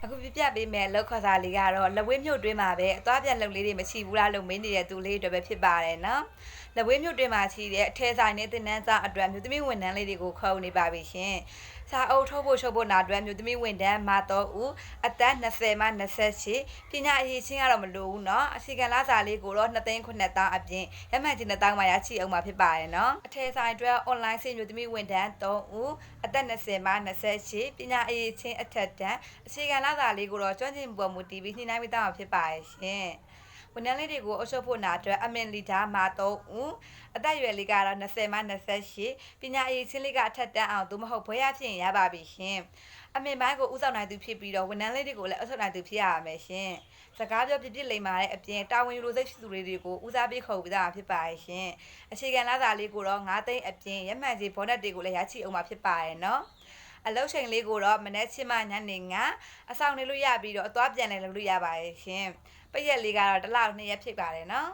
အခုပြပေးမယ်လောက်ခေါ်စာလေးကတော့လက်ဝဲမြုပ်တွင်းမှာပဲအသွားပြန်လုပ်လေးတွေမရှိဘူးလားလို့မင်းနေတဲ့သူလေးတွေပဲဖြစ်ပါတယ်နော်လက်ဝဲမြုပ်တွင်းမှာရှိတဲ့အထဲဆိုင်နဲ့တင်နန်းစားအတွက်မြို့သမီးဝန်ထမ်းလေးတွေကိုခေါ်နေပါပြီရှင်စာအုပ်ထုတ်ဖို့ချုပ်ဖို့နာအတွက်မြို့သမီးဝန်ထမ်းမတော်ဦးအသက်20မှ28ပညာအရေးချင်းကတော့မလိုဘူးเนาะအစီကံလားစာလေးကိုတော့2သိန်း9,000အပြင်ရမှန်ကြီး2,000မှရချိအောင်မှာဖြစ်ပါတယ်เนาะအထဲဆိုင်အတွက် online ဆေးမြို့သမီးဝန်ထမ်း3ဦးအသက်20မှ28ပညာအရေးချင်းအထက်တန်းအစီကံလားစာလေးကိုတော့ကျွမ်းကျင်ပေါ်မူတည်ပြီးညှိနှိုင်းပြီးတောင်းဖြစ်ပါတယ်ရှင်ဝန်ထမ်းလေးတွေကိုအုပ်ချုပ်ဖို့နာအတွက်အမင်လီဒါမာ3ဦးအသက်အရွယ်လေးကတော့20မှ28ပညာအရေးချင်းလေးကအထက်တန်းအောင်သို့မဟုတ်ဘွဲရဖြစ်ရင်ရပါပြီရှင်အမင်ပိုင်းကိုဥဆောင်နိုင်သူဖြစ်ပြီးတော့ဝန်ထမ်းလေးတွေကိုလည်းအုပ်ချုပ်နိုင်သူဖြစ်ရပါမယ်ရှင်စကားပြောပြပြလိမ့်မာတဲ့အပြင်တာဝန်ယူလို့စိတ်ရှိသူတွေကိုဦးစားပေးခေါ်ပြီးသားဖြစ်ပါရဲ့ရှင်အခြေခံလာစာလေးကိုတော့9သိန်းအပြင်ရမှန်ကြီးဘောနက်တွေကိုလည်းရချိအောင်မှာဖြစ်ပါရဲ့နော်အလောက်ချိန်လေးကိုတော့မနေ့ချင်းမှညနေ9အဆောင်နေလို့ရပြီးတော့အသွားပြန်လည်းလုပ်လို့ရပါရဲ့ရှင်ပိတ်ရက်လေးကတော့တစ်လ2ရက်ဖြစ်ပါတယ်နော်